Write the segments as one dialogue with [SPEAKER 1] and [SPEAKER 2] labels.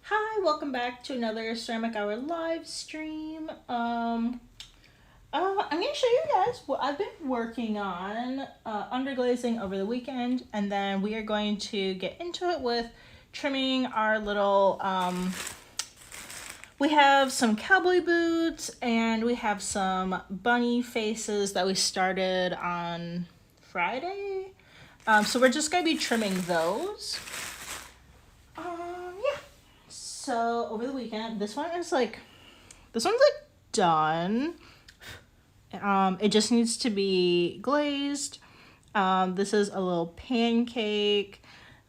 [SPEAKER 1] Hi, welcome back to another Ceramic Hour live stream. I'm gonna show you guys what I've been working on underglazing over the weekend, and then we are going to get into it with trimming our little. We have some cowboy boots, and we have some bunny faces that we started on Friday. So we're just gonna be trimming those. Yeah. So over the weekend, this one's like done. It just needs to be glazed. This is a little pancake.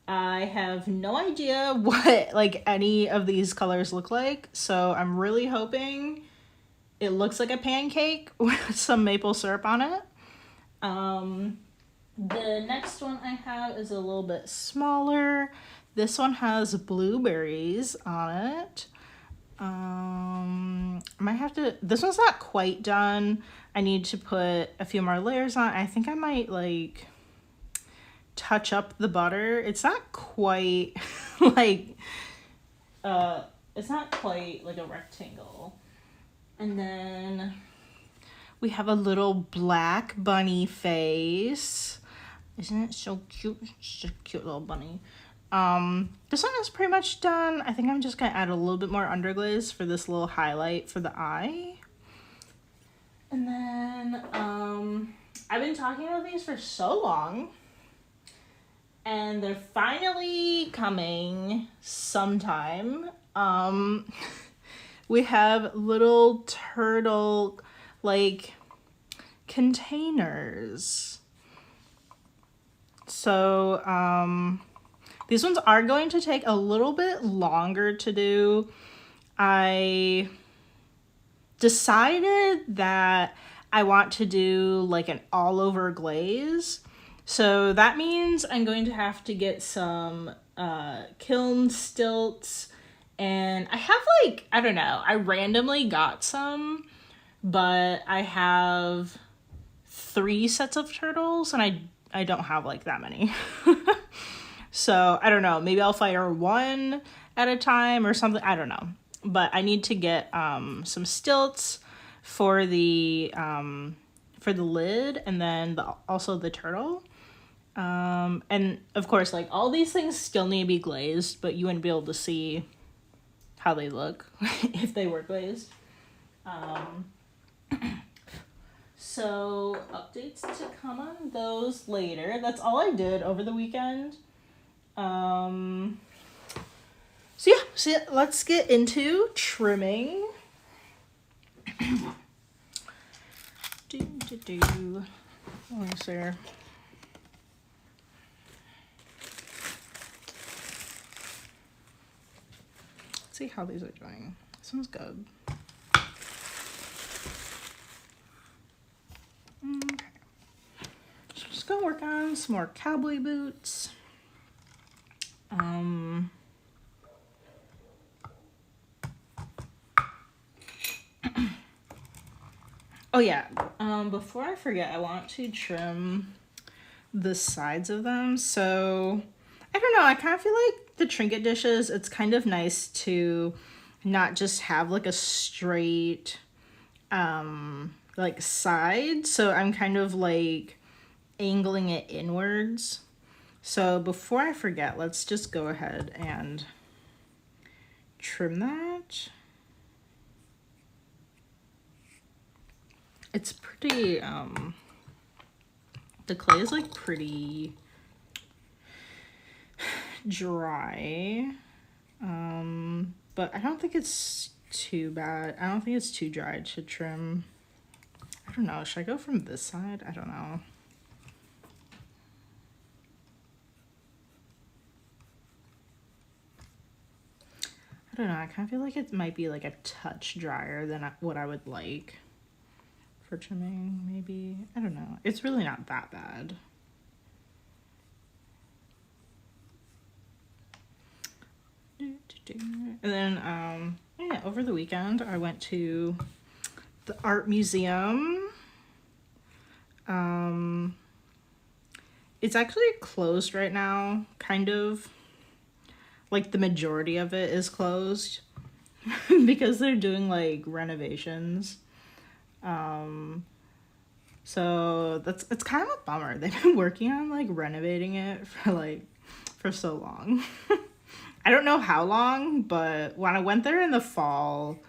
[SPEAKER 1] I have no idea what like any of these colors look like, so I'm really hoping it looks like a pancake with some maple syrup on it. The next one I have is a little bit smaller. This one has blueberries on it. I might have to, this one's not quite done. I need to put a few more layers on. I think I might like touch up the butter. It's not quite like, it's not quite like a rectangle. And then we have a little black bunny face. Isn't it so cute? It's a cute little bunny. This one is pretty much done. I think I'm just gonna add a little bit more underglaze for this little highlight for the eye. And then, I've been talking about these for so long, and they're finally coming sometime. We have little turtle, like, containers. So, these ones are going to take a little bit longer to do. I decided that I want to do like an all over glaze. So that means I'm going to have to get some kiln stilts. And I have like, I don't know, I randomly got some, but I have 3 sets of turtles and I don't have like that many. So I don't know, maybe I'll fire one at a time or something. I don't know. But I need to get some stilts for the lid, and then also the turtle. And of course, like all these things still need to be glazed, but you wouldn't be able to see how they look if they were glazed. So updates to come on those later. That's all I did over the weekend. So let's get into trimming. Let me see here. Let's see how these are doing. This one's good. Okay. So just gonna work on some more cowboy boots. Oh yeah, before I forget, I want to trim the sides of them. So, I don't know, I kind of feel like the trinket dishes, it's kind of nice to not just have like a straight, like side. So I'm kind of like angling it inwards. So before I forget, let's just go ahead and trim that. It's pretty, the clay is like pretty dry, but I don't think it's too bad. I don't think it's too dry to trim. I don't know, should I go from this side? I don't know. I don't know, I kind of feel like it might be like a touch drier than what I would like for trimming, maybe. I don't know. It's really not that bad. And then, yeah, over the weekend, I went to the art museum. It's actually closed right now, kind of. like the majority of it is closed because they're doing like renovations. So it's kind of a bummer. They've been working on like renovating it for so long. I don't know how long, but when I went there in the fall,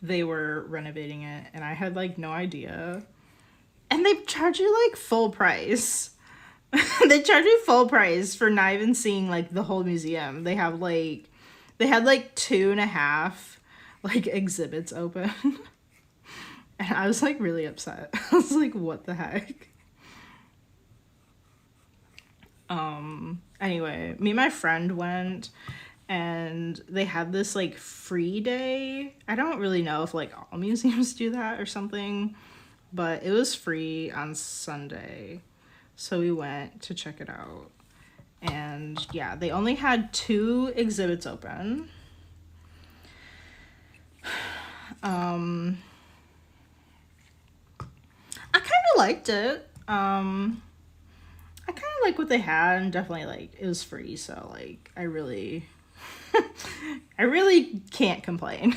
[SPEAKER 1] they were renovating it and I had like no idea. And they charge you like full price. They charge you full price for not even seeing like the whole museum. They had like 2.5 like exhibits open. And I was like really upset. I was like, what the heck? Anyway, me and my friend went and they had this like free day. I don't really know if like all museums do that or something, but it was free on Sunday. So we went to check it out. And yeah, they only had 2 exhibits open. I kind of liked it. I kind of like what they had, and definitely like it was free, so like I really I really can't complain.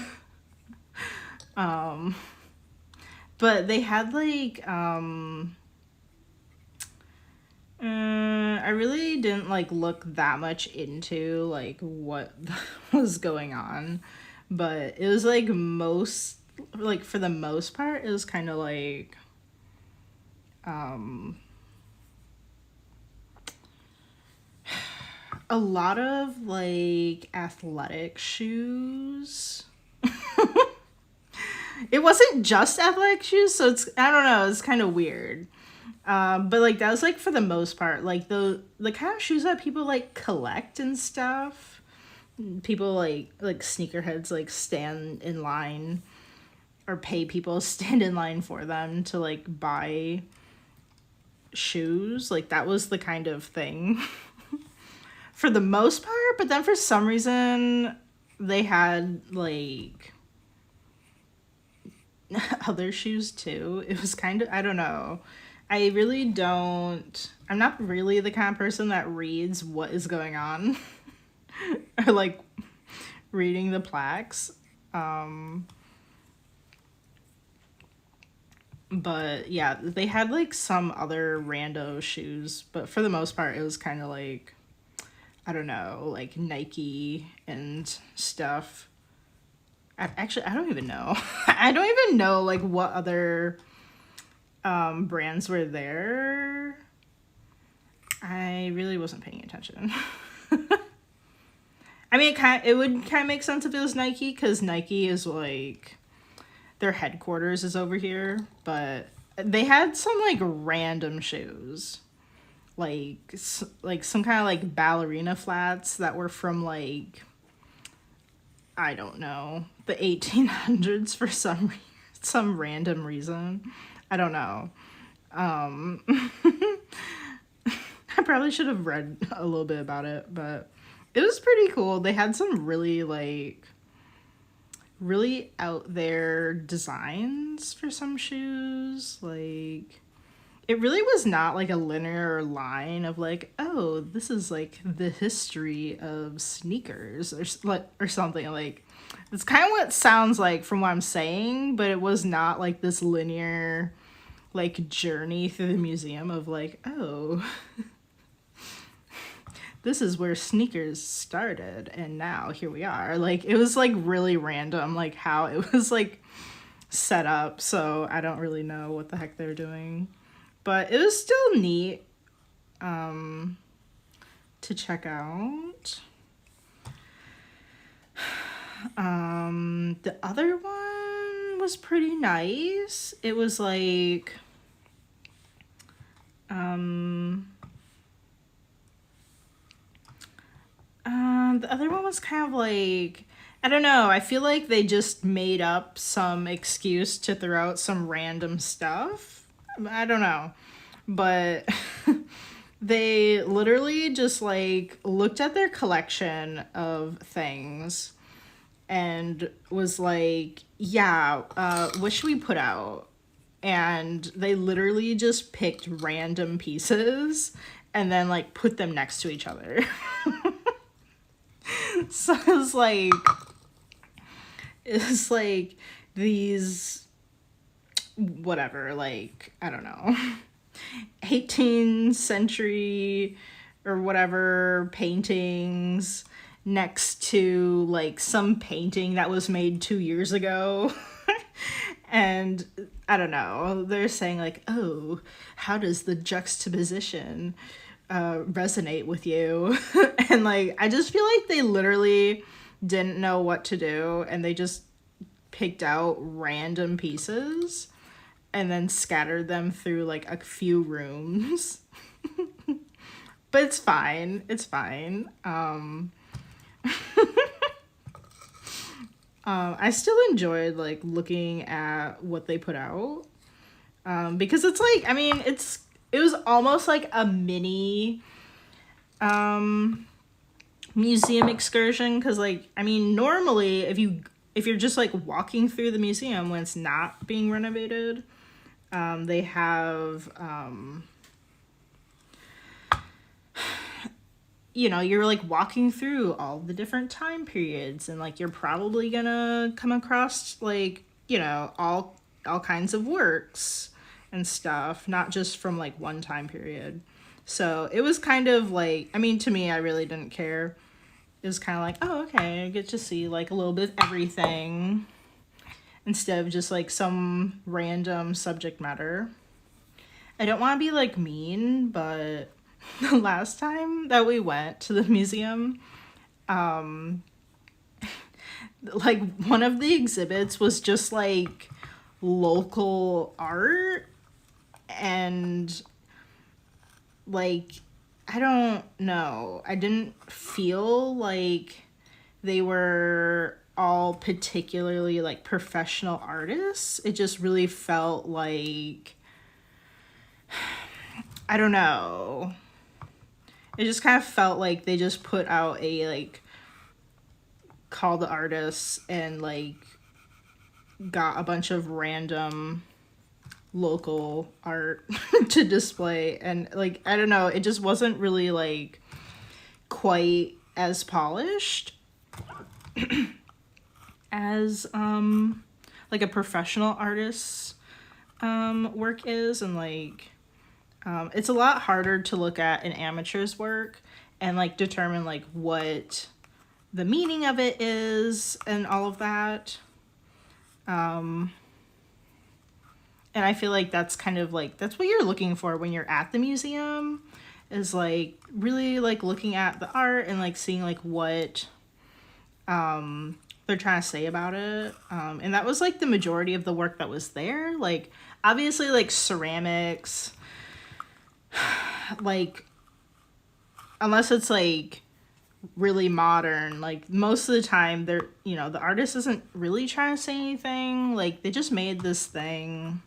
[SPEAKER 1] But they had like I really didn't like look that much into like what was going on, but it was like for the most part it was kind of like a lot of like athletic shoes. It wasn't just athletic shoes, so I don't know, it's kind of weird. But like that was like for the most part, like the kind of shoes that people like collect and stuff. People like sneakerheads like stand in line or pay people to stand in line for them to like buy shoes. Like that was the kind of thing for the most part, but then for some reason they had like other shoes too. It was kind of, I don't know. I'm not really the kind of person that reads what is going on or like reading the plaques. But yeah, they had like some other rando shoes, but for the most part it was kind of like, I don't know, like Nike and stuff. Actually, I don't even know. I don't even know like what other brands were there. I really wasn't paying attention. I mean, it would kind of make sense if it was Nike, because Nike is like, their headquarters is over here, but they had some like random shoes. Like some kind of like ballerina flats that were from like, I don't know, the 1800s for some random reason. I don't know. I probably should have read a little bit about it, but it was pretty cool. They had some really out there designs for some shoes. Like, it really was not like a linear line of like, oh, this is like the history of sneakers or something. Like, it's kind of what it sounds like from what I'm saying, but it was not like this linear like journey through the museum of like, oh, this is where sneakers started and now here we are. Like, it was like really random like how it was like set up, so I don't really know what the heck they're doing. But it was still neat to check out. The other one was pretty nice. It was like the other one was kind of like, I don't know, I feel like they just made up some excuse to throw out some random stuff. I don't know. But they literally just like looked at their collection of things and was like, yeah, what should we put out? And they literally just picked random pieces and then like put them next to each other. So it's like these, whatever, like, I don't know, 18th century or whatever paintings next to like some painting that was made 2 years ago. And I don't know, they're saying like, oh, how does the juxtaposition resonate with you? And like, I just feel like they literally didn't know what to do, and they just picked out random pieces and then scattered them through like a few rooms. But it's fine. It's fine. I still enjoyed like looking at what they put out, because it's like, I mean, it was almost like a mini museum excursion, because like, I mean, normally if you're just like walking through the museum when it's not being renovated, they have you know, you're like walking through all the different time periods, and like you're probably gonna come across like, you know, all kinds of works and stuff, not just from like one time period. So it was kind of like, I mean, to me, I really didn't care. It was kind of like, oh, okay, I get to see like a little bit of everything instead of just like some random subject matter. I don't want to be like mean, but the last time that we went to the museum, like one of the exhibits was just like local art, and like, I don't know, I didn't feel like they were all particularly like professional artists. It just really felt like, I don't know, it just kind of felt like they just put out a like call the artists and like got a bunch of random local art to display, and like, I don't know, it just wasn't really like quite as polished as like a professional artist's work is. And like, it's a lot harder to look at an amateur's work and like determine like what the meaning of it is and all of that. And I feel like that's kind of like, that's what you're looking for when you're at the museum, is like really like looking at the art and like seeing like what they're trying to say about it. And that was like the majority of the work that was there. Like, obviously like ceramics, like, unless it's like really modern, like most of the time they're, you know, the artist isn't really trying to say anything. Like, they just made this thing.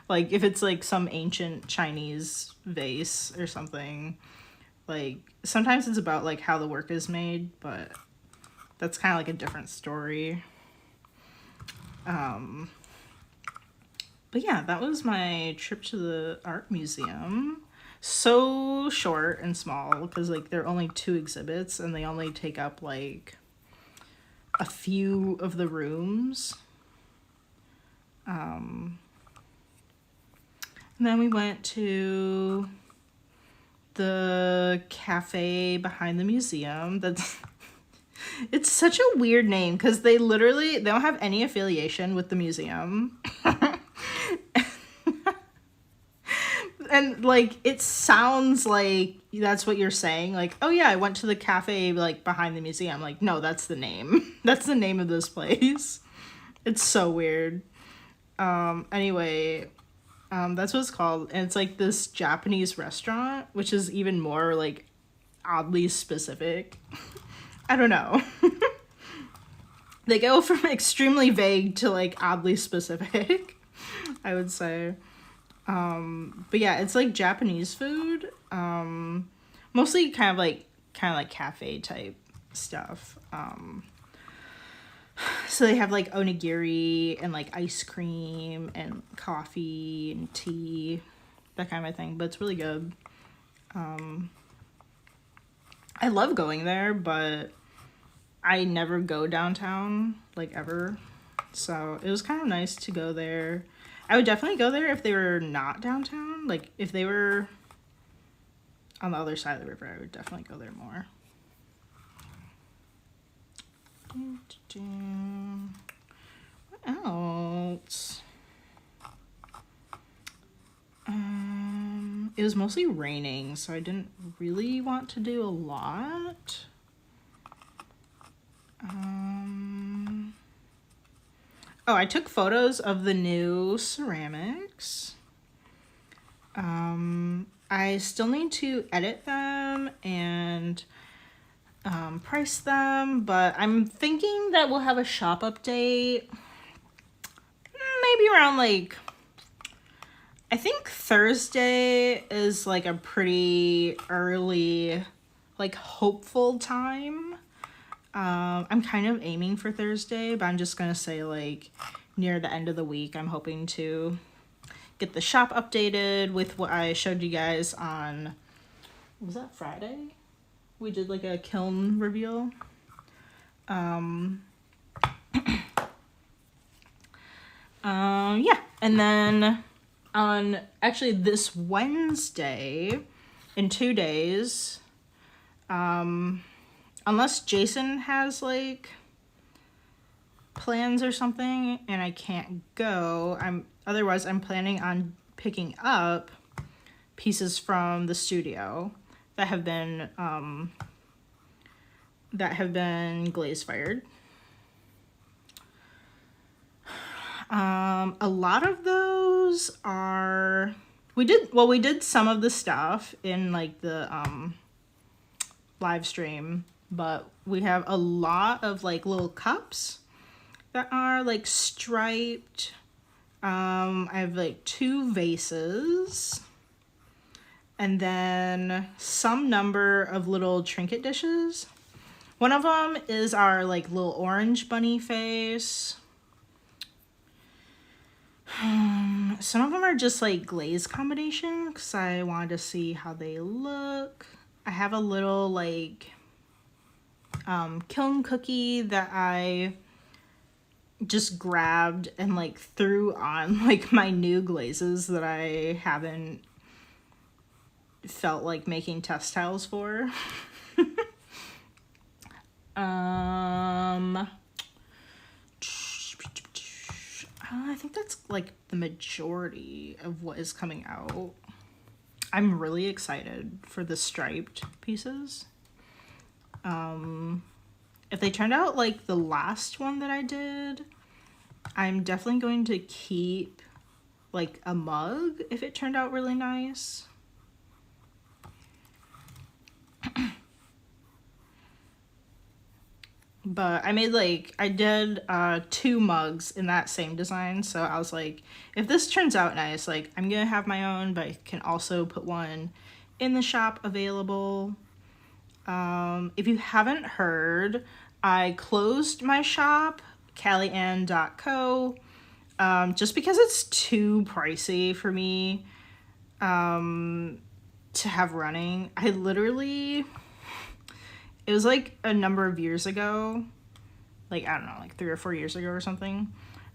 [SPEAKER 1] Like, if it's like some ancient Chinese vase or something, like sometimes it's about like how the work is made, but that's kind of like a different story. But yeah, that was my trip to the art museum. So short and small, because like there are only 2 exhibits and they only take up like a few of the rooms. And then we went to the cafe behind the museum. That's it's such a weird name, because they don't have any affiliation with the museum. And like, it sounds like that's what you're saying, like, oh yeah, I went to the cafe like behind the museum. Like, no, that's the name. That's the name of this place. It's so weird. Anyway, that's what it's called, and it's like this Japanese restaurant, which is even more like oddly specific. I don't know. They go from extremely vague to like oddly specific, I would say. But yeah, it's like Japanese food, mostly kind of like cafe type stuff. So they have like onigiri and like ice cream and coffee and tea. that kind of thing, but it's really good. I love going there, but I never go downtown, like, ever. So it was kind of nice to go there. I would definitely go there if they were not downtown. Like, if they were on the other side of the river, I would definitely go there more. What else? It was mostly raining, so I didn't really want to do a lot. Oh, I took photos of the new ceramics. I still need to edit them and price them, but I'm thinking that we'll have a shop update maybe around, like, I think Thursday is like a pretty early, like, hopeful time. I'm kind of aiming for Thursday, but I'm just gonna say, like, near the end of the week, I'm hoping to get the shop updated with what I showed you guys on, was that Friday? We did, like, a kiln reveal. Yeah, and then on actually this Wednesday, in 2 days, unless Jason has, like, plans or something and I can't go, otherwise I'm planning on picking up pieces from the studio that have been glaze fired. A lot of those are, we did some of the stuff in, like, the live stream, but we have a lot of, like, little cups that are, like, striped. I have, like, 2 vases, and then some number of little trinket dishes. One of them is our, like, little orange bunny face. Some of them are just, like, glaze combination because I wanted to see how they look. I have a little, like, kiln cookie that I just grabbed and, like, threw on, like, my new glazes that I haven't felt like making test tiles for. I think that's, like, the majority of what is coming out. I'm really excited for the striped pieces. If they turned out like the last one that I did, I'm definitely going to keep, like, a mug if it turned out really nice. But I made, like, I did 2 mugs in that same design, so I was like, if this turns out nice, like, I'm gonna have my own, but I can also put one in the shop available. If you haven't heard, I closed my shop, callyann.co, just because it's too pricey for me to have running. I literally, it was like a number of years ago, like, I don't know, like 3 or 4 years ago or something,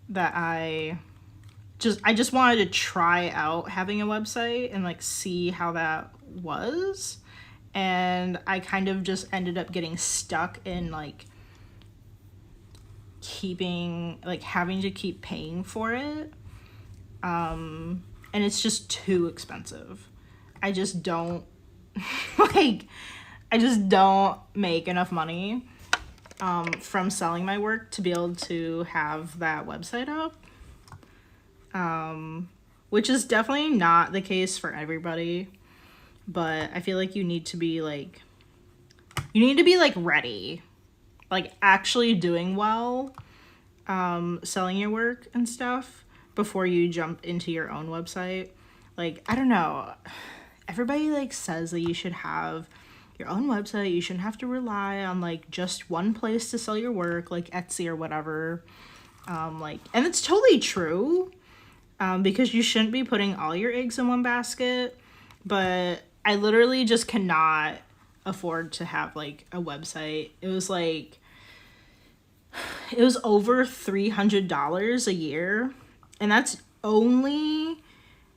[SPEAKER 1] that I just wanted to try out having a website and, like, see how that was. And I kind of just ended up getting stuck in, like, having to keep paying for it. And it's just too expensive. I just don't, like, I just don't make enough money from selling my work to be able to have that website up. Which is definitely not the case for everybody. But I feel like you need to be, like, ready. Like, actually doing well, selling your work and stuff before you jump into your own website. Like, I don't know. Everybody, like, says that you should have your own website. You shouldn't have to rely on, like, just one place to sell your work, like Etsy or whatever. And it's totally true. because you shouldn't be putting all your eggs in one basket. But I literally just cannot afford to have like a website. It was over $300 a year, and that's only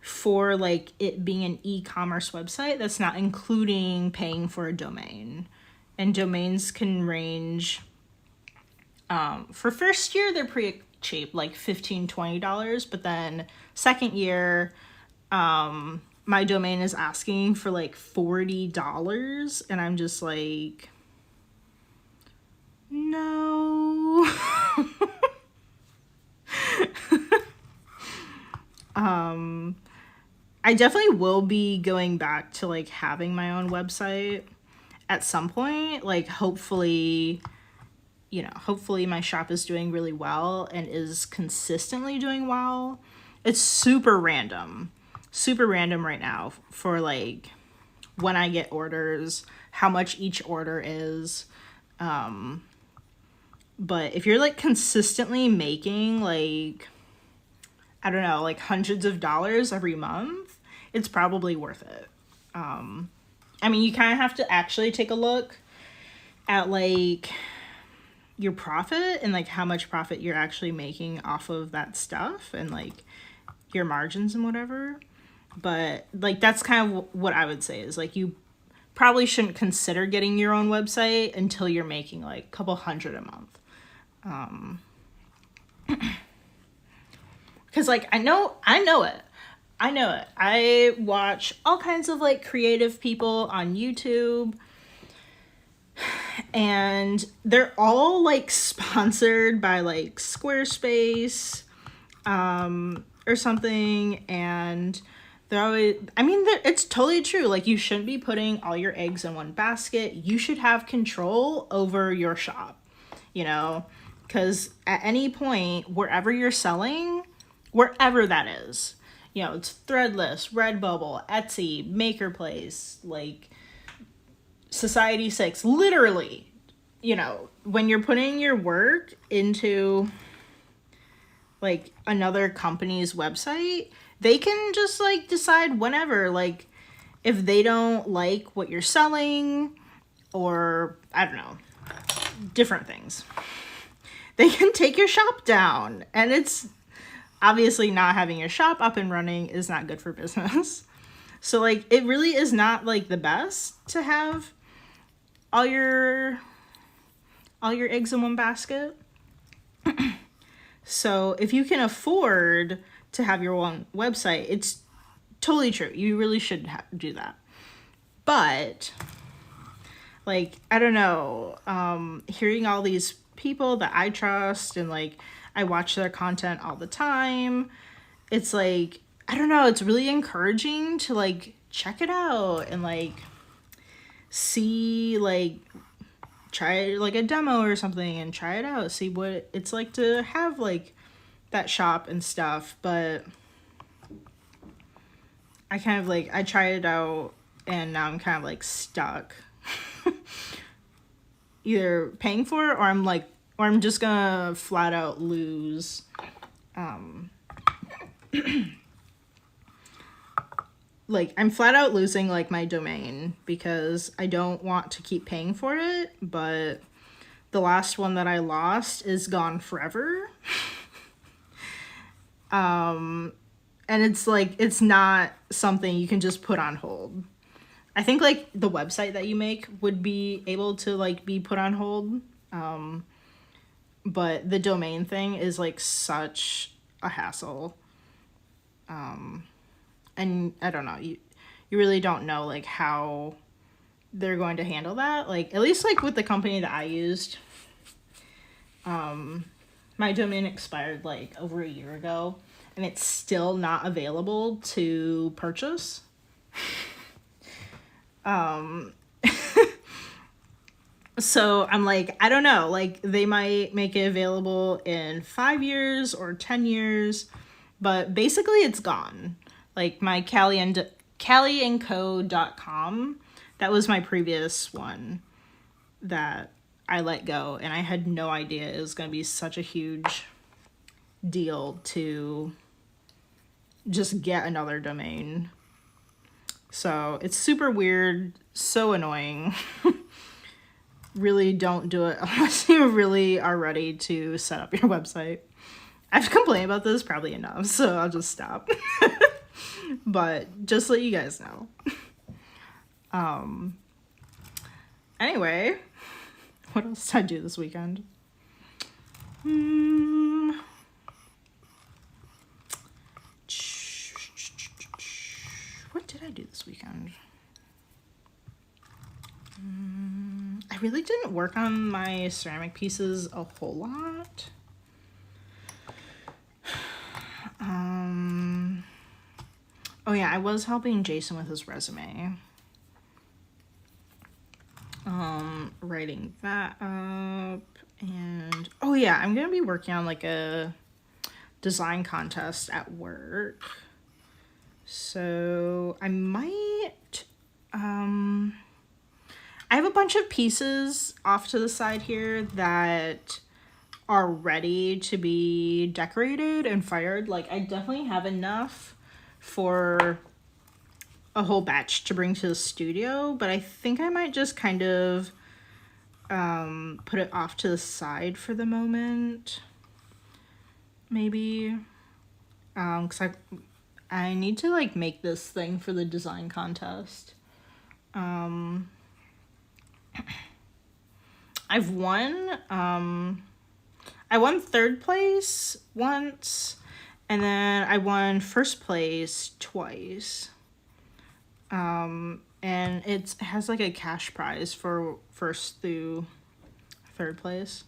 [SPEAKER 1] for like it being an e-commerce website. That's not including paying for a domain. And domains can range, for first year they're pretty cheap, like $15-$20, but then second year, my domain is asking for like $40, and I'm just like, no. I definitely will be going back to like having my own website at some point. Like hopefully my shop is doing really well and is consistently doing well. It's super random right now for like when I get orders, how much each order is. But if you're like consistently making like, I don't know, like hundreds of dollars every month, it's probably worth it. I mean, you kind of have to actually take a look at like your profit and like how much profit you're actually making off of that stuff and like your margins and whatever. But like that's kind of what I would say is like you probably shouldn't consider getting your own website until you're making like a couple hundred a month. Because like I know it. I watch all kinds of like creative people on YouTube, and they're all like sponsored by like Squarespace or something, and they're always, I mean, it's totally true. Like you shouldn't be putting all your eggs in one basket. You should have control over your shop, because at any point, wherever you're selling, wherever that is, it's Threadless, Redbubble, Etsy, Makerplace, like Society6, literally, when you're putting your work into like another company's website, they can just like decide whenever, like if they don't like what you're selling or I don't know, different things, they can take your shop down. And it's obviously not having your shop up and running is not good for business. So like it really is not like the best to have all your eggs in one basket. So if you can afford to have your own website, it's totally true. You really should do that. But like, I don't know, hearing all these people that I trust and like I watch their content all the time, it's like, I don't know, it's really encouraging to like check it out and like see, like try like a demo or something and try it out, see what it's like to have like that shop and stuff. But I kind of like, I tried it out and now I'm kind of like stuck either paying for it or I'm just gonna flat out lose like I'm flat out losing like my domain because I don't want to keep paying for it. But the last one that I lost is gone forever. And it's like, it's not something you can just put on hold. I think like the website that you make would be able to like be put on hold. But the domain thing is like such a hassle. And I don't know, you really don't know like how they're going to handle that. Like at least like with the company that I used, my domain expired like over a year ago and it's still not available to purchase. So I'm like, I don't know, like they might make it available in 5 years or 10 years, but basically it's gone. Like my callieandco.com, that was my previous one that I let go, and I had no idea it was going to be such a huge deal to just get another domain. So it's super weird, so annoying. Really don't do it unless you really are ready to set up your website. I've complained about this probably enough, so I'll just stop. But just let you guys know. Anyway, what else did I do this weekend? What did I do this weekend? I really didn't work on my ceramic pieces a whole lot. Oh yeah, I was helping Jason with his resume. Writing that up, and oh yeah, I'm gonna be working on like a design contest at work. So I might, I have a bunch of pieces off to the side here that are ready to be decorated and fired. Like, I definitely have enough for a whole batch to bring to the studio, but I think I might just kind of put it off to the side for the moment. Maybe. Because I need to like make this thing for the design contest. I've won, I won 3rd place once, and then I won 1st place twice. And it has like a cash prize for 1st through 3rd place.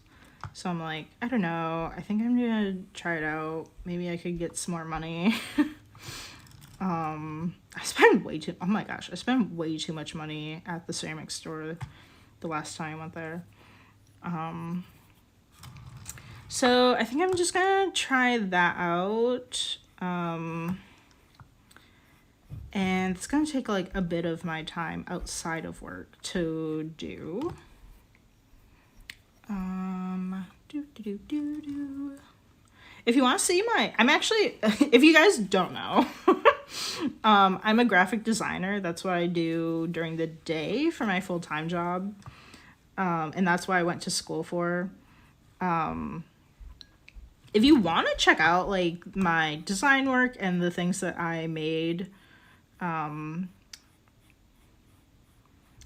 [SPEAKER 1] So I'm like, I don't know, I think I'm gonna try it out. Maybe I could get some more money. I spent way too much money at the ceramic store the last time I went there. So I think I'm just gonna try that out. And it's gonna take like a bit of my time outside of work to do. If you want to see I'm actually, if you guys don't know, I'm a graphic designer. That's what I do during the day for my full-time job. And that's what I went to school for. If you want to check out like my design work and the things that I made,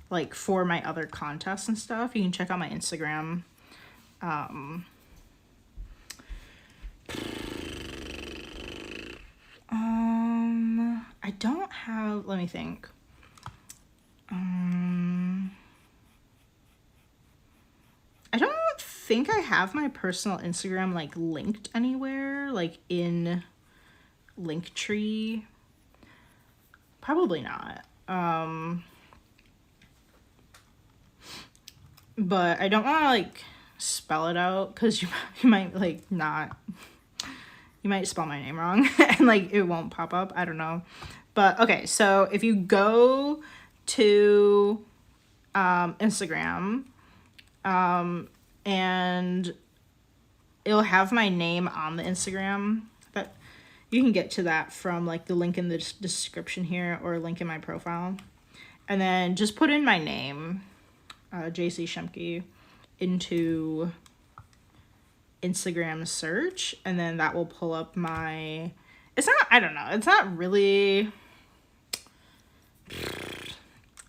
[SPEAKER 1] like for my other contests and stuff, you can check out my Instagram. I don't have, let me think. I don't think I have my personal Instagram like linked anywhere, like in Linktree. Probably not. But I don't want to like spell it out because you might like not, you might spell my name wrong and like it won't pop up. I don't know. But okay, so if you go to Instagram, and it'll have my name on the Instagram, but you can get to that from like the link in the description here or link in my profile. And then just put in my name, JC Shemke, into Instagram search, and then that will pull up my, it's not, I don't know, it's not really,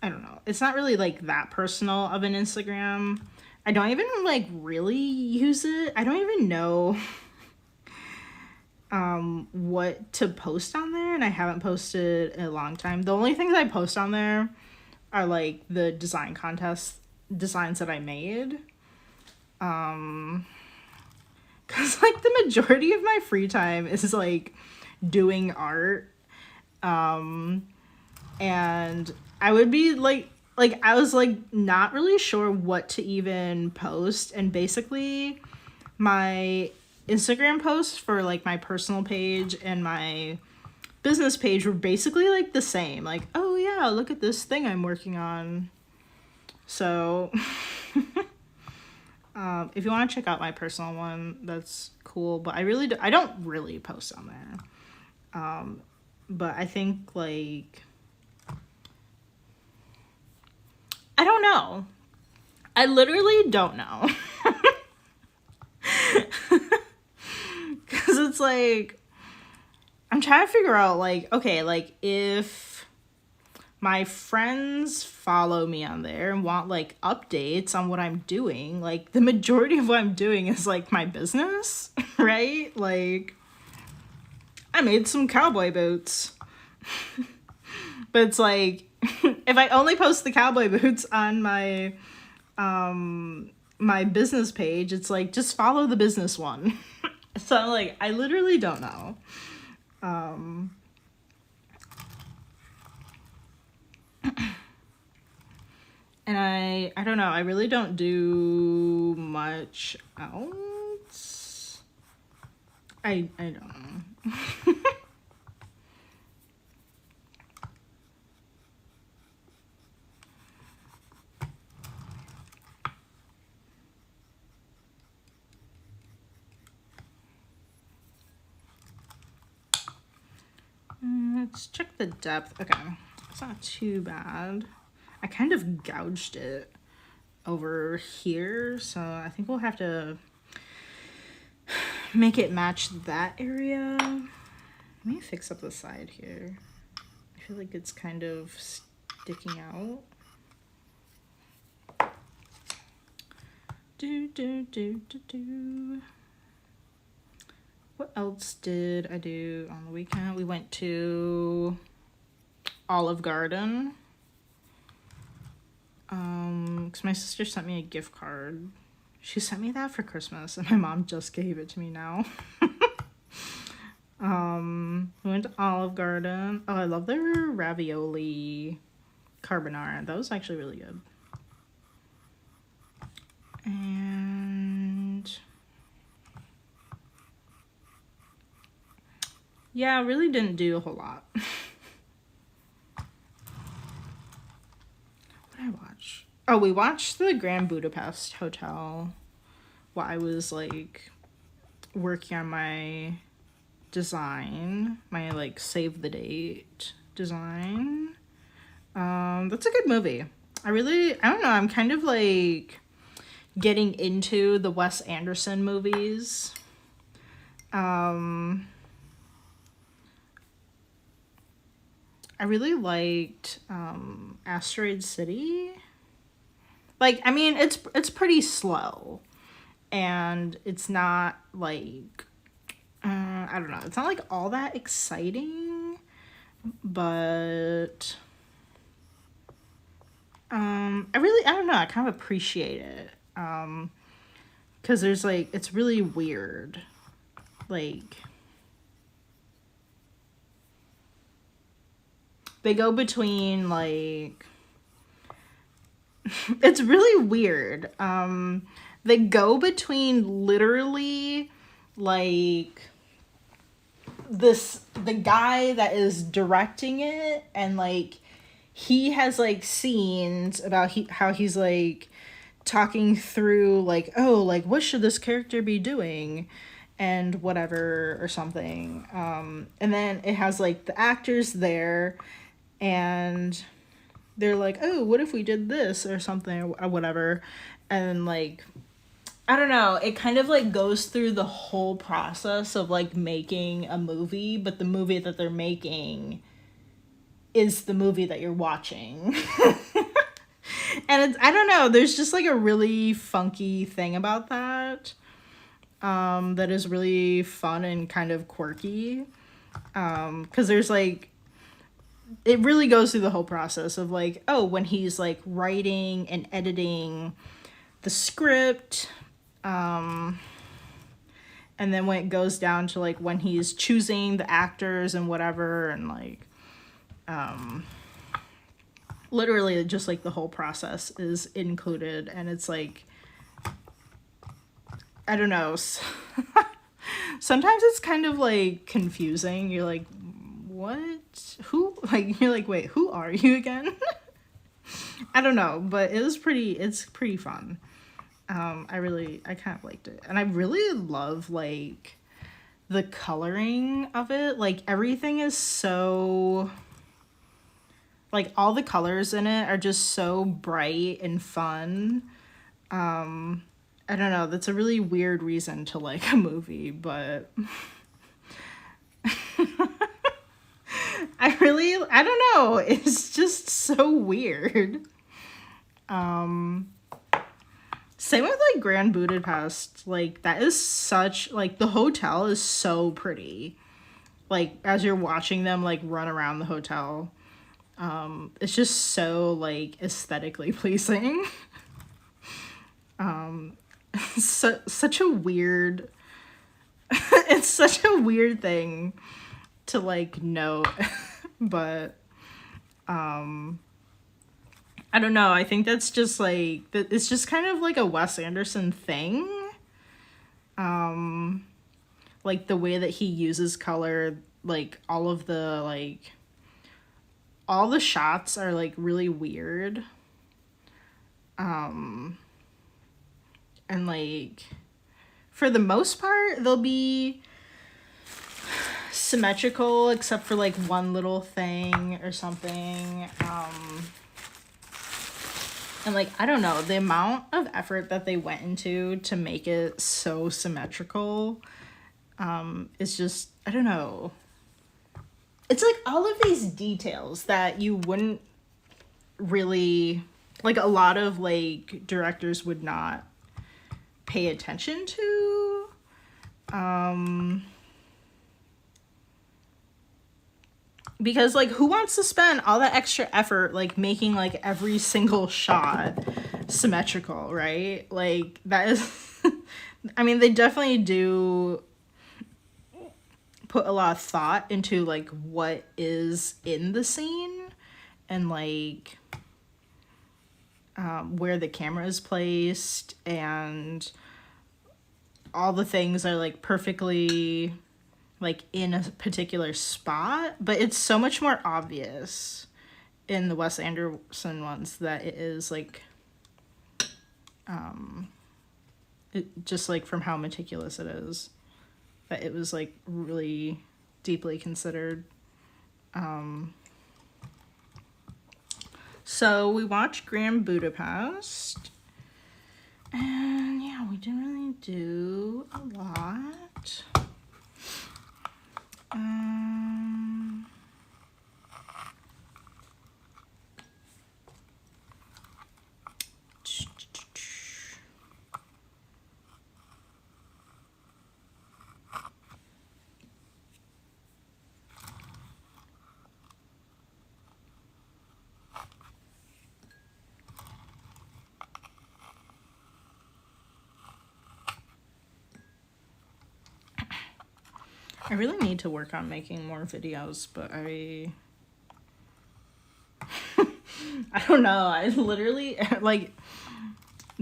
[SPEAKER 1] I don't know, it's not really like that personal of an Instagram. I don't even like really use it. I don't even know what to post on there, and I haven't posted in a long time. The only things I post on there are like the design contest designs that I made. Cause like the majority of my free time is like doing art. And I would be like I was like not really sure what to even post, and basically my Instagram posts for like my personal page and my business page were basically like the same. Like, oh yeah, look at this thing I'm working on. So if you want to check out my personal one, that's cool, but I don't really post on there. but I think like, I don't know. I literally don't know. Because it's like, I'm trying to figure out like, okay, like if my friends follow me on there and want like updates on what I'm doing, like the majority of what I'm doing is like my business, right? Like I made some cowboy boots. But it's like if I only post the cowboy boots on my my business page, it's like just follow the business one. So like I literally don't know. And I don't know, I really don't do much else. I don't know. Let's check the depth. Okay, it's not too bad. I kind of gouged it over here, so I think we'll have to make it match that area. Let me fix up the side here. I feel like it's kind of sticking out. What else did I do on the weekend? We went to Olive Garden. Because my sister sent me a gift card. She sent me that for Christmas, and my mom just gave it to me now. We went to Olive Garden. Oh, I love their ravioli carbonara. That was actually really good. And yeah, I really didn't do a whole lot. What did I watch? Oh, we watched the Grand Budapest Hotel while I was like working on my design, my like save the date design. That's a good movie. I don't know, I'm kind of like getting into the Wes Anderson movies. I really liked Asteroid City. Like, I mean, it's pretty slow, and it's not like I don't know, it's not like all that exciting, but I don't know, I kind of appreciate it. Because there's like, it's really weird. Like, they go between like, it's really weird. They go between literally like the guy that is directing it, and like he has like scenes about how he's like talking through like, oh, like what should this character be doing and whatever or something, and then it has like the actors there, and they're like, oh, what if we did this or something or whatever, and like, I don't know, it kind of like goes through the whole process of like making a movie, but the movie that they're making is the movie that you're watching. And it's, I don't know, there's just like a really funky thing about that, that is really fun and kind of quirky, because there's like, it really goes through the whole process of like, oh, when he's like writing and editing the script, and then when it goes down to like when he's choosing the actors and whatever, and like literally just like the whole process is included, and it's like, I don't know, sometimes it's kind of like confusing. You're like, what, who, like, you're like, wait, who are you again? I don't know, but it's pretty fun. I kind of liked it, and I really love like the coloring of it. Like, everything is so, like, all the colors in it are just so bright and fun. I don't know, that's a really weird reason to like a movie, but I don't know, it's just so weird. Same with like Grand Budapest, like that is such, like the hotel is so pretty. Like as you're watching them like run around the hotel, it's just so like aesthetically pleasing. Such a weird it's such a weird thing to like note. But I don't know, I think that's just like it's just kind of like a Wes Anderson thing. Like the way that he uses color, like all the shots are like really weird. And like for the most part they'll be symmetrical except for like one little thing or something. And like I don't know, the amount of effort that they went into to make it so symmetrical is just, I don't know, it's like all of these details that you wouldn't really, like a lot of like directors would not pay attention to. Because like who wants to spend all that extra effort like making like every single shot symmetrical, right? Like that is I mean, they definitely do put a lot of thought into like what is in the scene and like where the camera is placed, and all the things are like perfectly like in a particular spot, but it's so much more obvious in the Wes Anderson ones that it is like it just like from how meticulous it is, that it was like really deeply considered. So we watched Grand Budapest, and yeah, we didn't really do a lot. I really need to work on making more videos, but I don't know. I literally, like,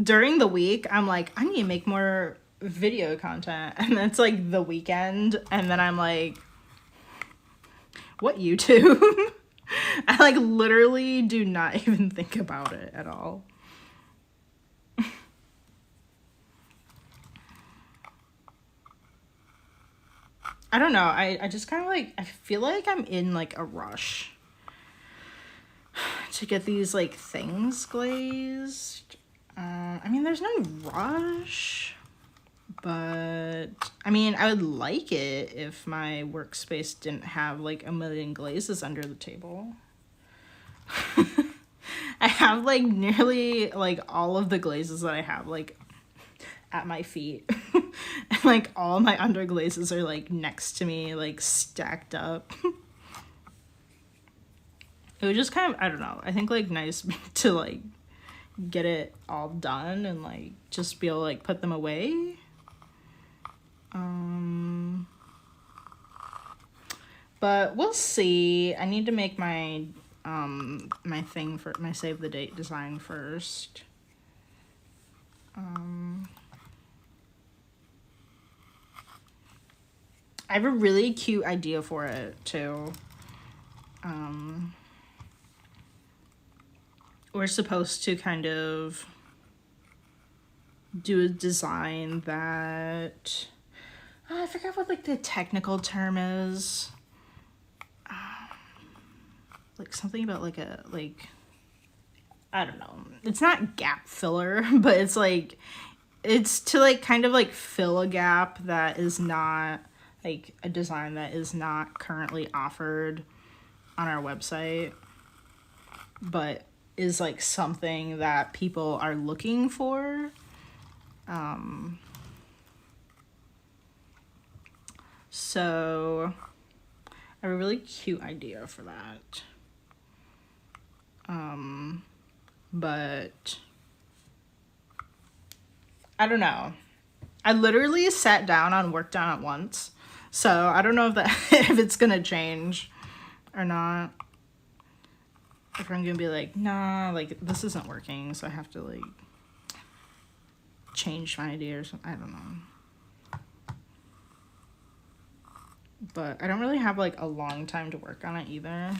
[SPEAKER 1] during the week, I'm like, I need to make more video content. And then it's like the weekend, and then I'm like, what, YouTube? I like literally do not even think about it at all. I don't know. I just kind of like, I feel like I'm in like a rush to get these like things glazed. I mean, there's no rush, but I mean, I would like it if my workspace didn't have like a million glazes under the table. I have like nearly like all of the glazes that I have like at my feet. And like all my underglazes are like next to me, like stacked up. It was just kind of, I don't know, I think like nice to like get it all done and like just be able to like put them away. But we'll see. I need to make my my thing for my save the date design first. I have a really cute idea for it too. We're supposed to kind of do a design that I forget what like the technical term is. Like something about like a I don't know. It's not gap filler, but it's like it's to like kind of like fill a gap that is not like a design that is not currently offered on our website, but is like something that people are looking for. So I have a really cute idea for that. But I don't know. I literally sat down and worked on it once. So I don't know if that if it's gonna change or not. If I'm gonna be like, nah, like this isn't working, so I have to like change my idea or something. I don't know. But I don't really have like a long time to work on it either.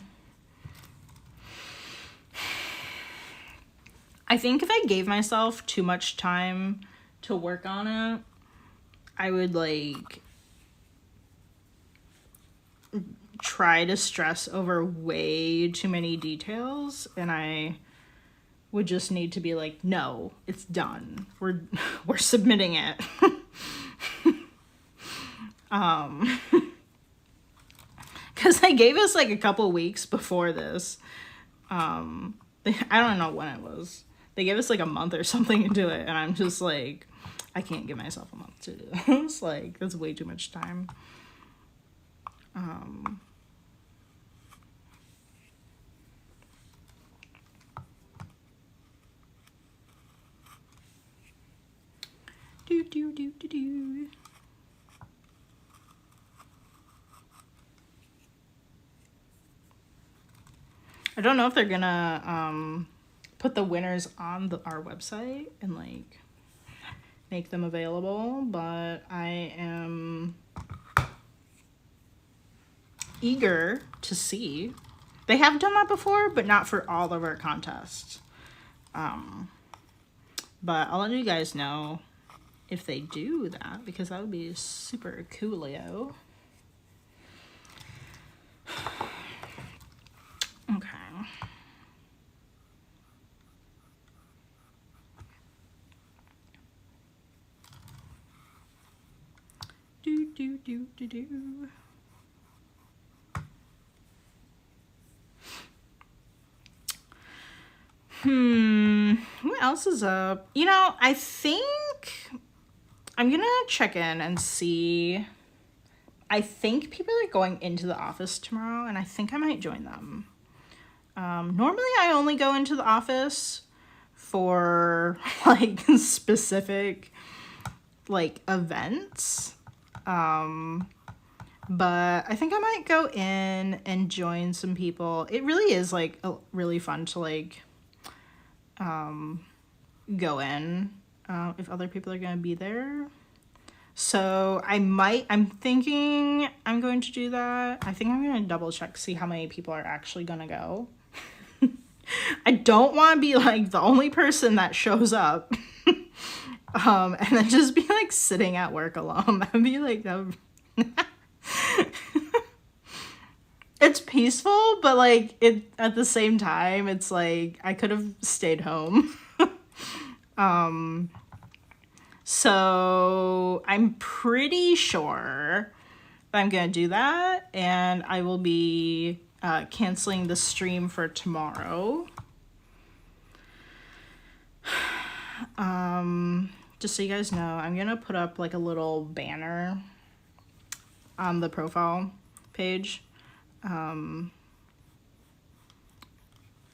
[SPEAKER 1] I think if I gave myself too much time to work on it, I would like try to stress over way too many details, and I would just need to be like, no, it's done. We're submitting it. Because I gave us like a couple weeks before this. I don't know when it was. They gave us like a month or something to do it, and I'm just like, I can't give myself a month to do this. Like, that's way too much time. Do. I don't know if they're gonna put the winners on our website and like make them available, but I am eager to see. They have done that before, but not for all of our contests. But I'll let you guys know if they do that, because that would be super coolio. Okay. Do. What else is up? You know, I think I'm gonna check in and see. I think people are going into the office tomorrow, and I think I might join them. Normally I only go into the office for like specific like events. But I think I might go in and join some people. It really is like really fun to like go in if other people are gonna be there. So I'm thinking I'm going to do that. I think I'm gonna double check, see how many people are actually gonna go. I don't want to be like the only person that shows up and then just be like sitting at work alone. That'd be like it's peaceful, but like it at the same time it's like I could have stayed home. So I'm pretty sure that I'm gonna do that, and I will be canceling the stream for tomorrow. Just so you guys know, I'm gonna put up like a little banner on the profile page. I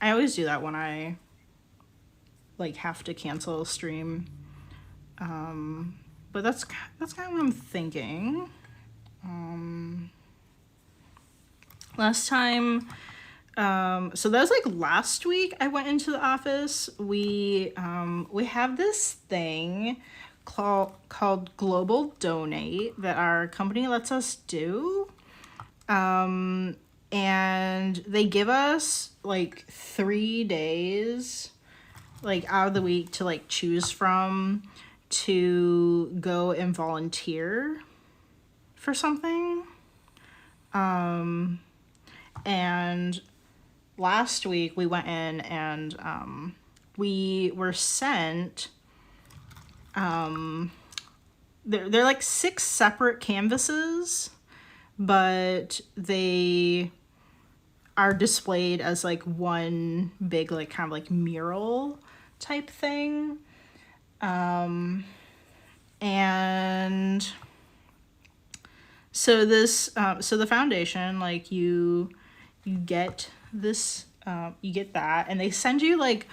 [SPEAKER 1] always do that when I like have to cancel a stream. But that's kind of what I'm thinking. Last time, so that was like last week I went into the office. We have this thing called Global Donate that our company lets us do. And they give us like 3 days like out of the week to like choose from to go and volunteer. for something. And last week we went in and we were sent they're like 6 separate canvases, but they are displayed as like one big like kind of like mural type thing. And so this so the foundation, like you get this you get that, and they send you like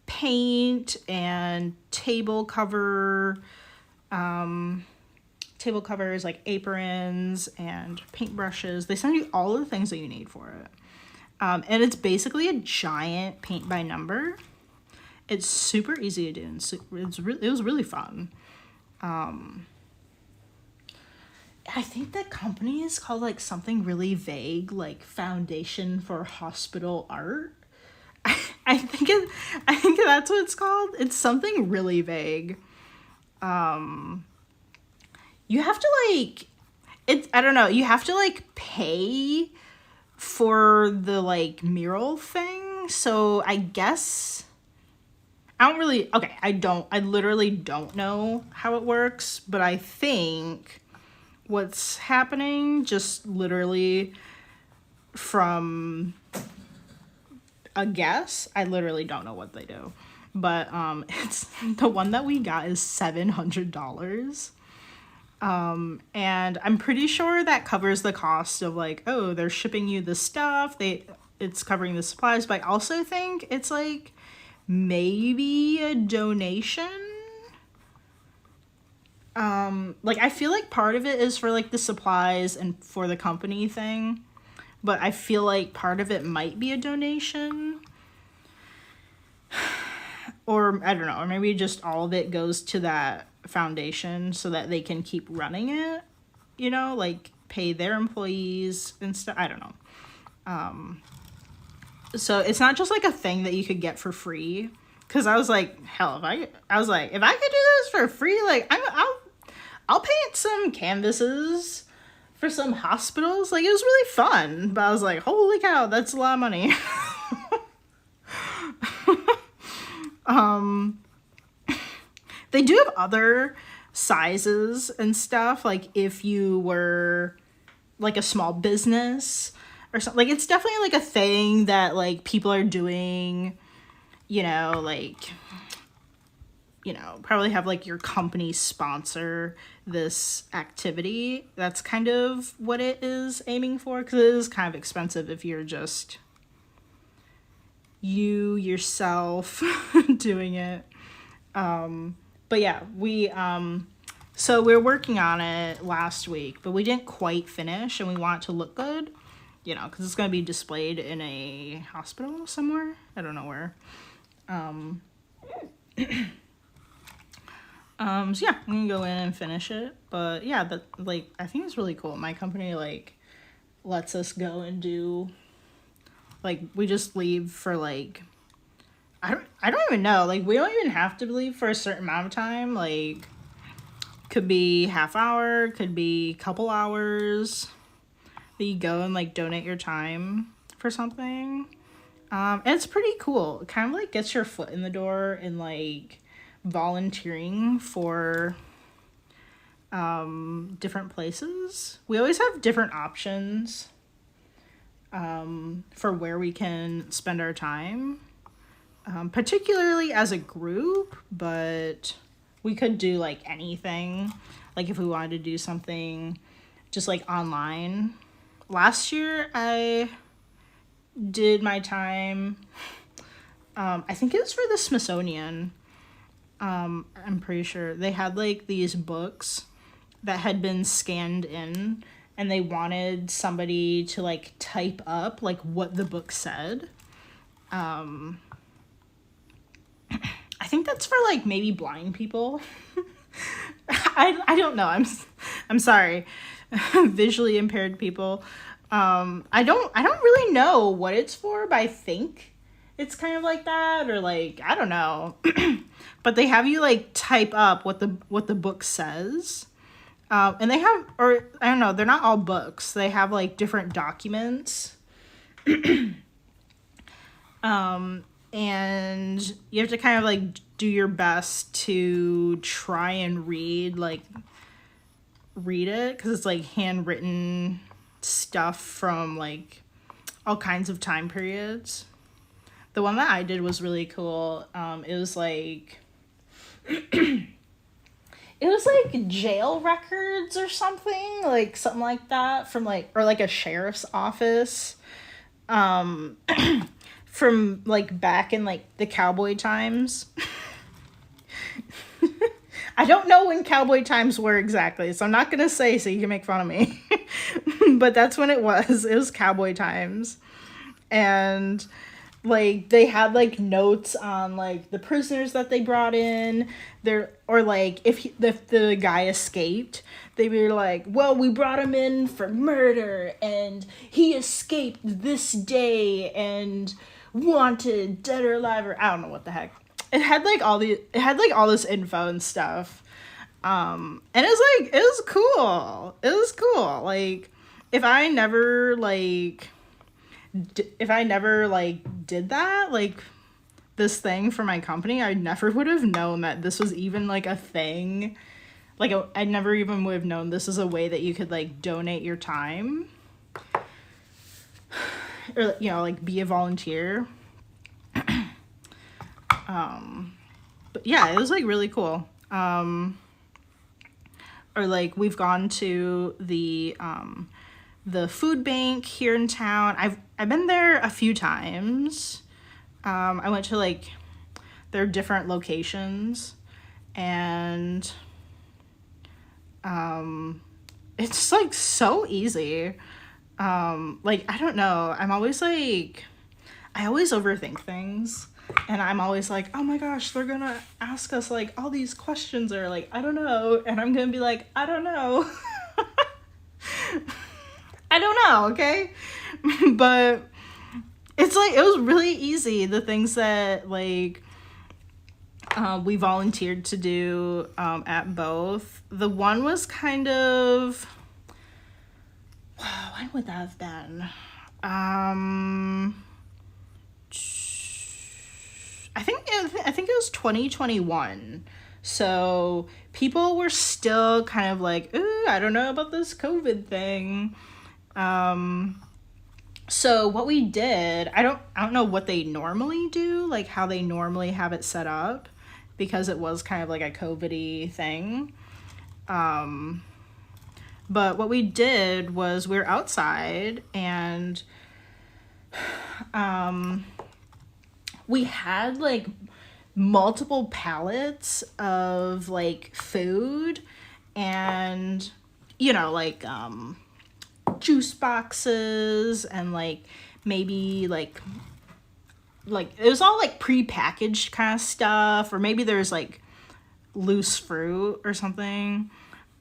[SPEAKER 1] paint and table covers, like aprons and paintbrushes. They send you all of the things that you need for it. And it's basically a giant paint by number. It's super easy to do, and it was really fun. I think the company is called like something really vague, like Foundation for Hospital Art. I think that's what it's called. It's something really vague. You have to like I don't know, you have to like pay for the like mural thing. So I guess I literally don't know how it works, but I think what's happening, just literally from a guess, I literally don't know what they do, but it's the one that we got is $700. And I'm pretty sure that covers the cost of like, oh, they're shipping you the stuff, it's covering the supplies, but I also think it's like maybe a donation. Like I feel like part of it is for like the supplies and for the company thing, but I feel like part of it might be a donation. Or I don't know, or maybe just all of it goes to that foundation so that they can keep running it, you know, like pay their employees and stuff. I don't know. So it's not just like a thing that you could get for free. Cause I was like, hell, if I could do this for free, like I'll paint some canvases for some hospitals. Like it was really fun, but I was like, holy cow, that's a lot of money. They do have other sizes and stuff, like if you were like a small business or something. Like it's definitely like a thing that like people are doing, you know, like, you know, probably have like your company sponsor this activity. That's kind of what it is aiming for, because it is kind of expensive if you're just you yourself doing it. But yeah, so we're working on it last week, but we didn't quite finish, and we want it to look good, you know, because it's going to be displayed in a hospital somewhere. I don't know where. So yeah, I'm gonna go in and finish it. But yeah, like I think it's really cool. My company like lets us go and do, like, we just leave for like I don't even know. Like, we don't even have to leave for a certain amount of time. Like, could be half hour, could be couple hours that you go and, like, donate your time for something. And it's pretty cool. It kind of, like, gets your foot in the door in, like, volunteering for different places. We always have different options for where we can spend our time. Particularly as a group, but we could do like anything. Like if we wanted to do something just like online. Last year I did my time, I think it was for the Smithsonian. I'm pretty sure they had like these books that had been scanned in, and they wanted somebody to like type up like what the book said. I think that's for like maybe blind people. I don't know. I'm sorry. Visually impaired people. I don't really know what it's for, but I think it's kind of like that, or like, I don't know. But they have you like type up what the book says. And they have, or I don't know, they're not all books. They have like different documents. And you have to kind of like do your best to try and read it, because it's like handwritten stuff from like all kinds of time periods. The one that I did was really cool. It was like jail records or something like that, from like, or like a sheriff's office, from like back in like the cowboy times. I don't know when cowboy times were exactly, so I'm not gonna say so you can make fun of me. But that's when it was cowboy times. And like they had like notes on like the prisoners that they brought in there, or like if the guy escaped, they were like, well, we brought him in for murder and he escaped this day and wanted dead or alive, or I don't know what the heck. It had like all this info and stuff. And it was cool. It was cool. Like if I never did that, like this thing for my company, I never would have known that this was even like a thing. Like I never even would have known this is a way that you could like donate your time, or like be a volunteer. But yeah, it was like really cool. Or like we've gone to the food bank here in town. I've been there a few times. I went to like their different locations, and it's like so easy. Like I don't know, I always overthink things, and I'm always like, oh my gosh, they're gonna ask us like all these questions, or like I don't know, and I'm gonna be like, I don't know. I don't know, okay? But it's like, it was really easy, the things that like we volunteered to do at both. The one was kind of, when would that have been? I think it was 2021. So people were still kind of like, ooh, I don't know about this COVID thing. So what we did, I don't know what they normally do, like how they normally have it set up, because it was kind of like a COVID-y thing. But what we did was we were outside, and we had like multiple pallets of like food, and like juice boxes, and like maybe like it was all like pre-packaged kind of stuff, or maybe there's like loose fruit or something,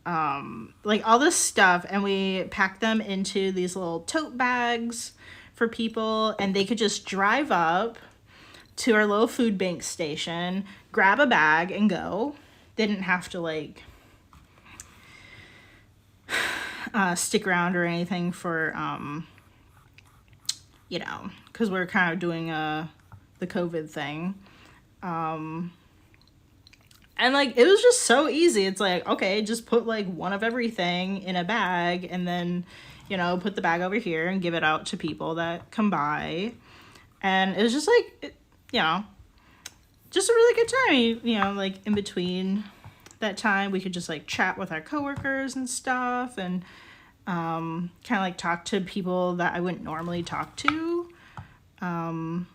[SPEAKER 1] like all this stuff, and we packed them into these little tote bags for people, and they could just drive up to our little food bank station, grab a bag, and go. They didn't have to like stick around or anything for because we're kind of doing the COVID thing, and like it was just so easy. It's like, okay, just put like one of everything in a bag, and then put the bag over here and give it out to people that come by. And it was just like, just a really good time. Like in between that time, we could just like chat with our coworkers and stuff, and kind of like talk to people that I wouldn't normally talk to, that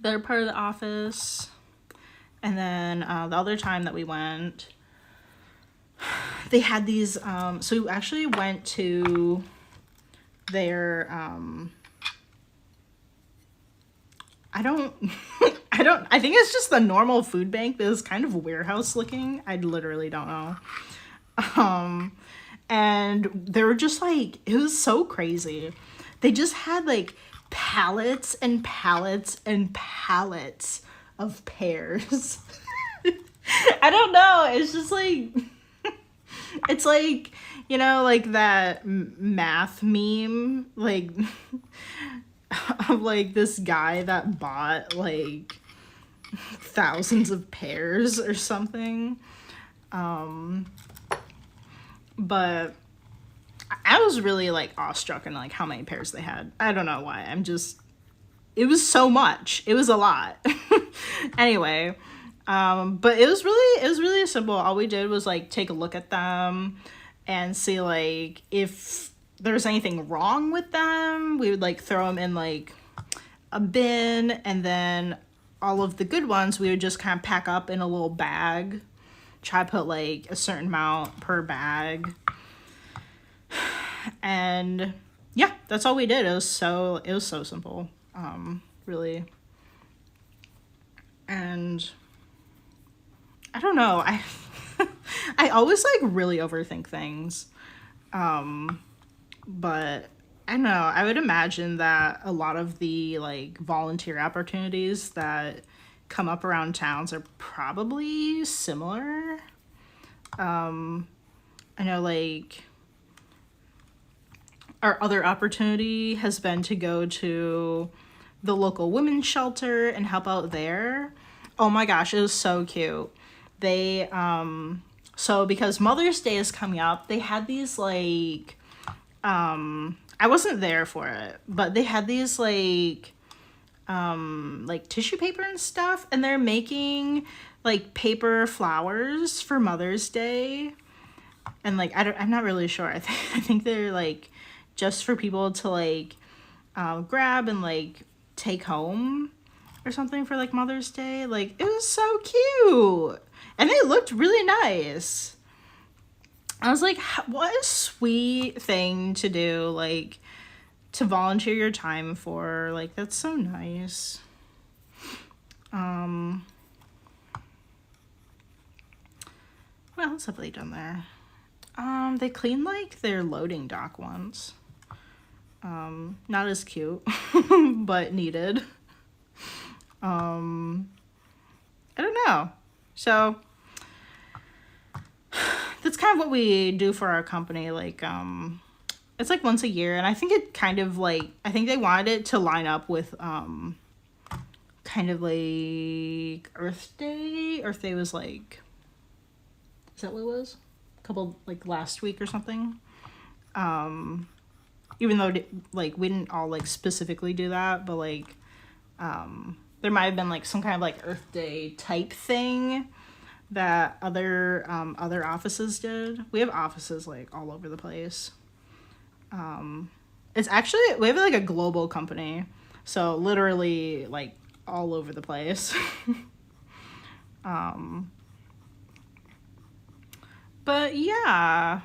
[SPEAKER 1] are part of the office. And then the other time that we went, they had these, so we actually went to their, I think it's just the normal food bank, but it's kind of warehouse looking. I literally don't know. And they were just like, it was so crazy. They just had like pallets and pallets and pallets of pears. I don't know. It's just like, It's like, you know, like that math meme, like, of like this guy that bought like thousands of pairs or something. But I was really like awestruck in like how many pairs they had. I don't know why. It was so much. It was a lot. Anyway, but it was really simple. All we did was like take a look at them and see like if there's anything wrong with them. We would like throw them in like a bin, and then all of the good ones we would just kind of pack up in a little bag. Try to put like a certain amount per bag. And yeah, that's all we did. It was so simple. Really. And I don't know. I always like really overthink things. But I don't know. I would imagine that a lot of the like volunteer opportunities that come up around towns are probably similar. I know like our other opportunity has been to go to the local women's shelter and help out there. Oh my gosh, it was so cute. They, so because Mother's Day is coming up, they had these like, I wasn't there for it, but they had these like tissue paper and stuff, and they're making like paper flowers for Mother's Day. And like, I'm not really sure. I think they're like just for people to like grab and like take home or something for like Mother's Day. Like, it was so cute, and they looked really nice. I was like, what a sweet thing to do, like to volunteer your time for. Like, that's so nice. What else have they done there? They cleaned like their loading dock once. Not as cute, but needed. I don't know. So that's kind of what we do for our company. Like, it's like once a year, and I think it kind of like, I think they wanted it to line up with, kind of like Earth Day. Earth Day was like, is that what it was? A couple, like last week or something. Even though like we didn't all like specifically do that, but like there might have been like some kind of like Earth Day type thing that other offices did. We have offices like all over the place. It's actually, we have like a global company, so literally like all over the place. But yeah.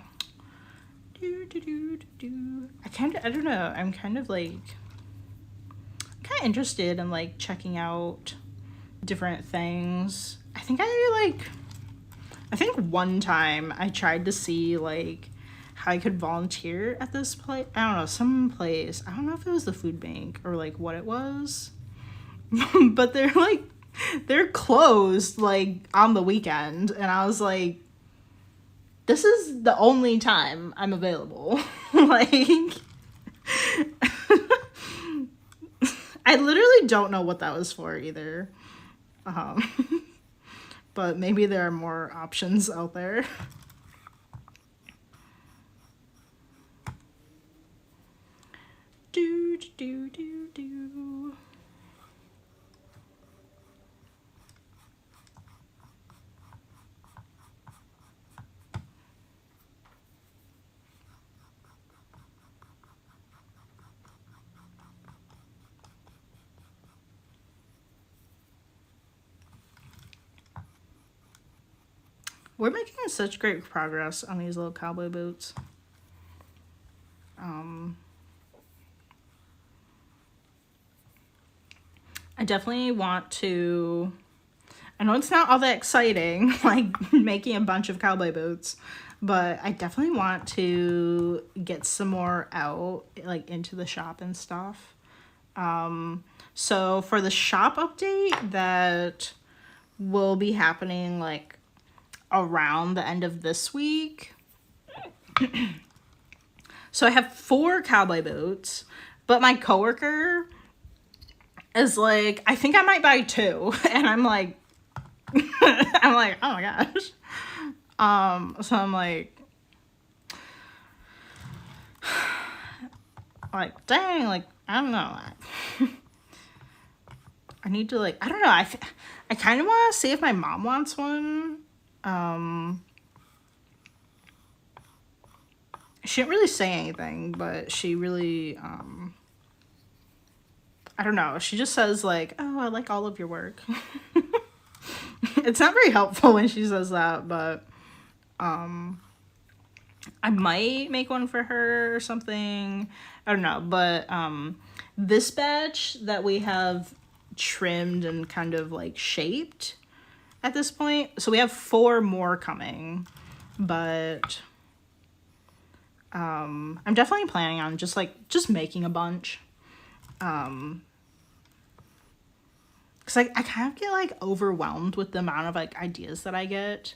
[SPEAKER 1] I don't know. I'm kind of interested in like checking out different things. I think one time I tried to see like how I could volunteer at this place. I don't know, some place. I don't know if it was the food bank or like what it was. But they're closed like on the weekend, and I was like, this is the only time I'm available. Like, I literally don't know what that was for either. But maybe there are more options out there. Do, do, do, do. We're making such great progress on these little cowboy boots. I definitely want to, I know it's not all that exciting, like making a bunch of cowboy boots, but I definitely want to get some more out, like into the shop and stuff. So for the shop update that will be happening like around the end of this week, So I have 4 cowboy boots, but my coworker is like, I think I might buy 2. And I'm like, I'm like, oh my gosh. So I'm like, dang, like, I don't know. I need to, like, I don't know. I kind of want to see if my mom wants one. She didn't really say anything, but she really, I don't know. She just says, like, oh, I like all of your work. It's not very helpful when she says that, but I might make one for her or something. I don't know, but this batch that we have trimmed and kind of like shaped at this point, so we have 4 more coming, but I'm definitely planning on just making a bunch. Because I kind of get like overwhelmed with the amount of like ideas that I get.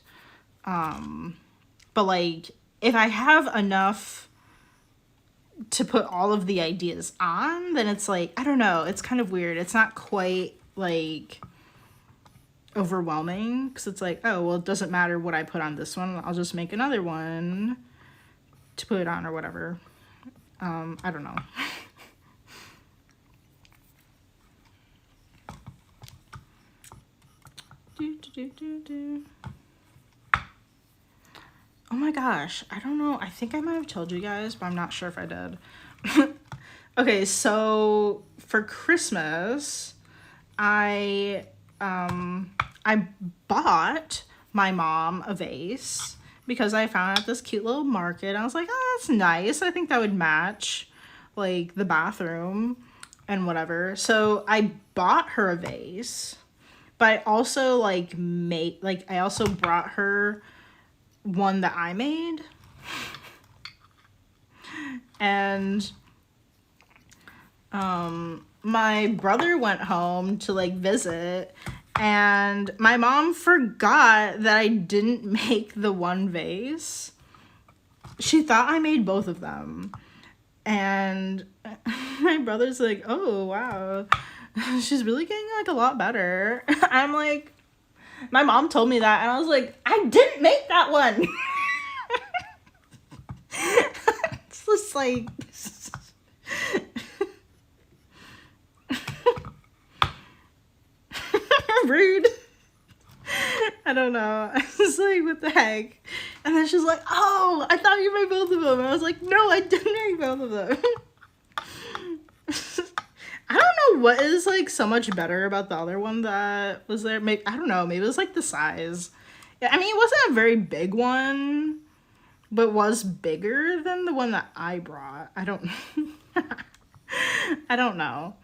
[SPEAKER 1] But like if I have enough to put all of the ideas on, then it's like, I don't know, it's kind of weird. It's not quite like overwhelming because it's like, oh, well, it doesn't matter what I put on this one. I'll just make another one to put it on or whatever. I don't know. Oh my gosh, I don't know. I think I might have told you guys, but I'm not sure if I did. Okay, so for Christmas, I bought my mom a vase because I found it at this cute little market. I was like, oh, that's nice. I think that would match like the bathroom and whatever. So I bought her a vase, but I also I also brought her one that I made. And my brother went home to like visit, and my mom forgot that I didn't make the one vase. She thought I made both of them. And my brother's like, oh wow, she's really getting like a lot better. I'm like, my mom told me that, and I was like, I didn't make that one. It's just like rude. I don't know. I was like, what the heck? And then she's like, oh, I thought you made both of them. And I was like, no, I didn't make both of them. I don't know what is like so much better about the other one that was there. Maybe, I don't know. Maybe it was like the size. I mean, it wasn't a very big one, but was bigger than the one that I brought. I don't know.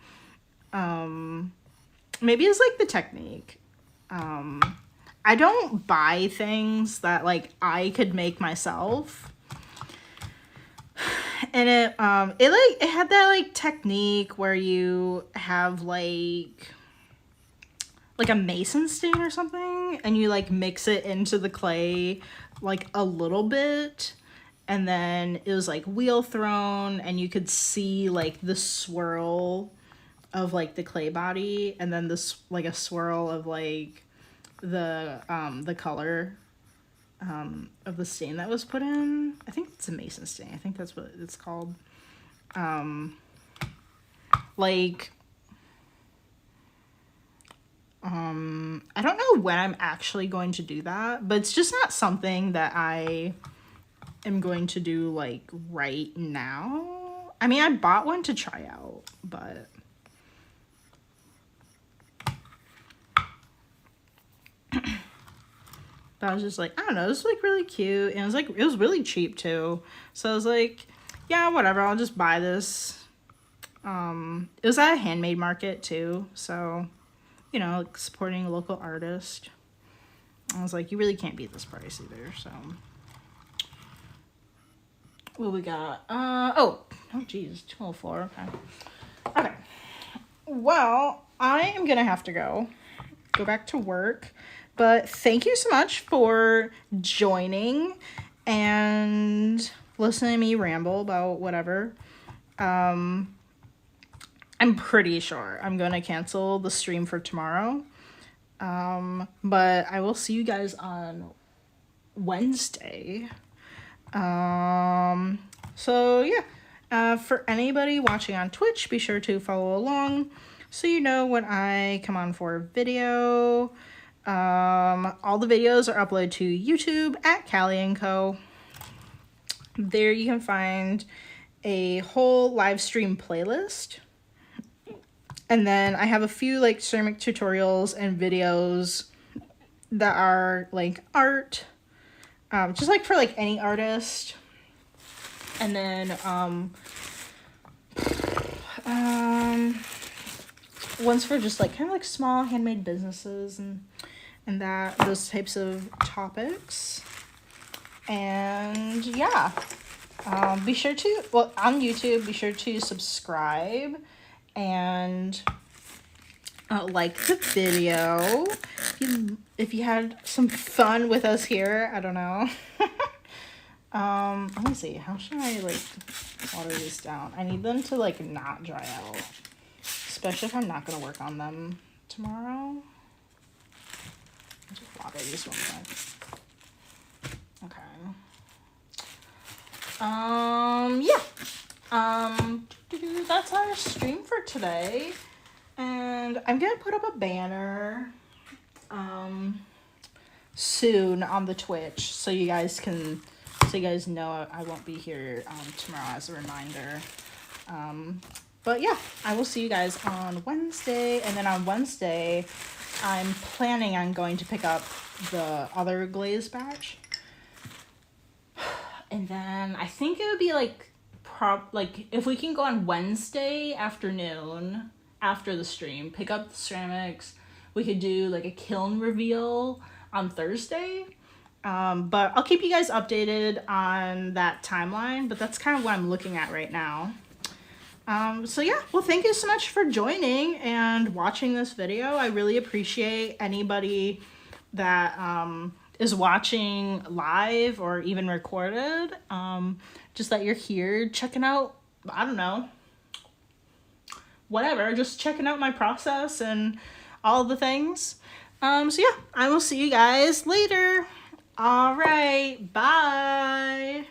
[SPEAKER 1] Maybe it's like the technique. I don't buy things that like I could make myself. And it had that like technique where you have like a mason stain or something, and you like mix it into the clay like a little bit, and then it was like wheel thrown, and you could see like the swirl of like the clay body, and then this like a swirl of like the color of the stain that was put in. I think it's a mason stain. I think that's what it's called. I don't know when I'm actually going to do that, but it's just not something that I am going to do like right now. I mean, I bought one to try out, but I was just like, I don't know, this was like really cute, and it was really cheap too. So I was like, yeah, whatever, I'll just buy this. It was at a handmade market too, so you know, like supporting a local artist. I was like, you really can't beat this price either. So what we got? Oh geez, 204. Okay. Well, I am gonna have to go back to work. But thank you so much for joining, and listen to me ramble about whatever. I'm pretty sure I'm gonna cancel the stream for tomorrow. But I will see you guys on Wednesday. So yeah, for anybody watching on Twitch, be sure to follow along so you know when I come on for a video. All the videos are uploaded to YouTube at Callie & Co. There you can find a whole live stream playlist. And then I have a few like ceramic tutorials and videos that are like art, just like for like any artist. And then ones for just like kind of like small handmade businesses and that, those types of topics. And yeah, be sure to, well, on YouTube, be sure to subscribe and like the video. If you had some fun with us here, I don't know. Let me see, how should I like water these down? I need them to like not dry out, especially if I'm not gonna work on them tomorrow. I'll just water these one quick. Okay. Yeah. That's our stream for today. And I'm gonna put up a banner soon on the Twitch so you guys know I won't be here tomorrow as a reminder. But yeah, I will see you guys on Wednesday, and then on Wednesday I'm planning on going to pick up the other glaze batch. And then I think it would be like if we can go on Wednesday afternoon after the stream, pick up the ceramics, we could do like a kiln reveal on Thursday. But I'll keep you guys updated on that timeline, but that's kind of what I'm looking at right now. So yeah, well, thank you so much for joining and watching this video. I really appreciate anybody that is watching live or even recorded. Just that you're here checking out, I don't know, whatever, just checking out my process and all the things. So yeah, I will see you guys later. All right, bye.